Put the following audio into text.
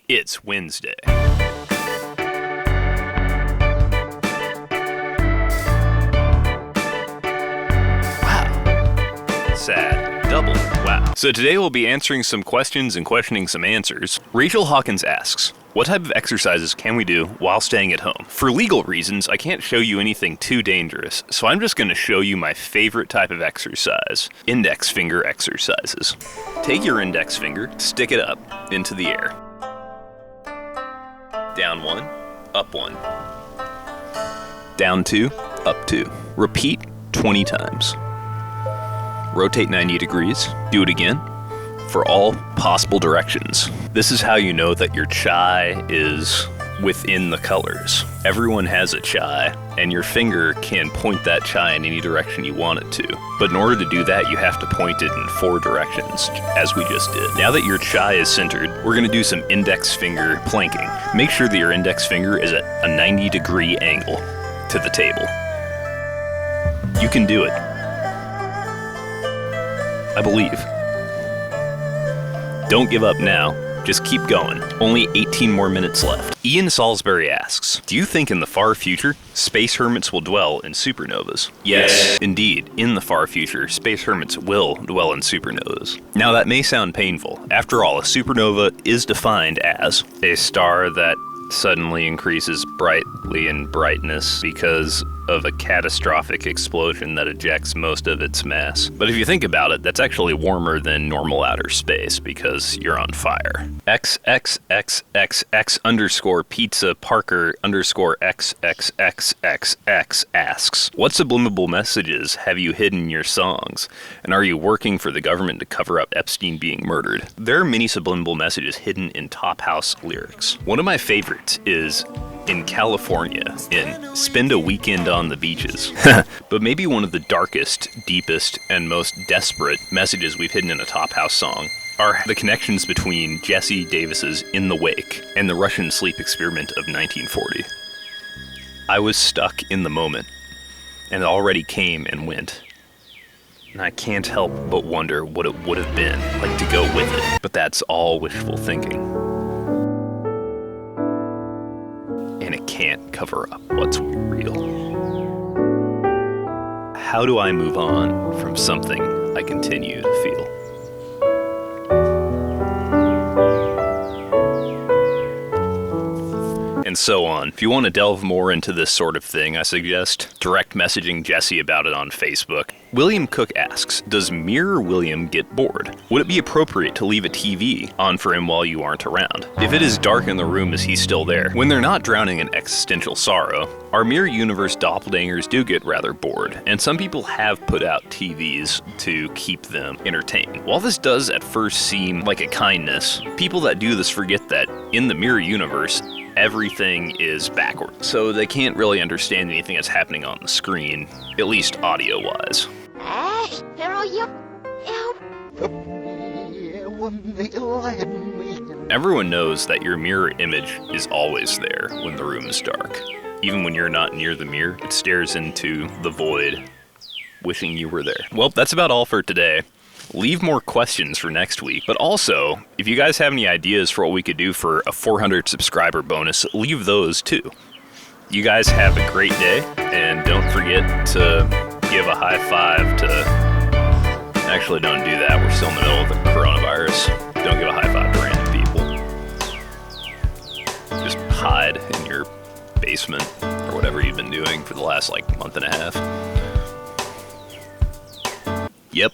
It's Wednesday. Wow. Sad. Double. Wow. So today we'll be answering some questions and questioning some answers. Rachel Hawkins asks, what type of exercises can we do while staying at home? For legal reasons, I can't show you anything too dangerous, so I'm just going to show you my favorite type of exercise, index finger exercises. Take your index finger, stick it up into the air. Down one, up one. Down two, up two. Repeat 20 times. Rotate 90 degrees. Do it again for all possible directions. This is how you know that your chai is within the colors. Everyone has a chai, and your finger can point that chai in any direction you want it to. But in order to do that, you have to point it in 4 directions, as we just did. Now that your chai is centered, we're gonna do some index finger planking. Make sure that your index finger is at a 90-degree angle to the table. You can do it. I believe. Don't give up now. Just keep going. Only 18 more minutes left. Ian Salisbury asks, do you think in the far future, space hermits will dwell in supernovas? Yes. Indeed, in the far future, space hermits will dwell in supernovas. Now that may sound painful. After all, a supernova is defined as a star that suddenly increases brightly in brightness because of a catastrophic explosion that ejects most of its mass. But if you think about it, that's actually warmer than normal outer space because you're on fire. XXXXX underscore pizza Parker underscore XXXXX asks, what subliminal messages have you hidden in your songs? And are you working for the government to cover up Epstein being murdered? There are many subliminal messages hidden in TopHouse lyrics. One of my favorites is in California, in Spend a Weekend on the Beaches. But maybe one of the darkest, deepest, and most desperate messages we've hidden in a TopHouse song are the connections between Jesse Davis's In the Wake and the Russian sleep experiment of 1940. I was stuck in the moment, and it already came and went. And I can't help but wonder what it would have been like to go with it. But that's all wishful thinking. And it can't cover up what's real. How do I move on from something I continue to feel? And so on. If you want to delve more into this sort of thing, I suggest direct messaging Jesse about it on Facebook. William Cook asks, does Mirror William get bored? Would it be appropriate to leave a TV on for him while you aren't around? If it is dark in the room, is he still there? When they're not drowning in existential sorrow, our Mirror Universe doppelgangers do get rather bored, and some people have put out TVs to keep them entertained. While this does at first seem like a kindness, people that do this forget that in the Mirror Universe, everything is backward, so they can't really understand anything that's happening on the screen, at least audio-wise. Everyone knows that your mirror image is always there when the room is dark. Even when you're not near the mirror, it stares into the void, wishing you were there. Well, that's about all for today. Leave more questions for next week, but also, if you guys have any ideas for what we could do for a 400 subscriber bonus, leave those too. You guys have a great day, and don't forget to give a high five to... Actually, don't do that. We're still in the middle of the coronavirus. Don't give a high five to random people. Just hide in your basement or whatever you've been doing for the last, month and a half. Yep.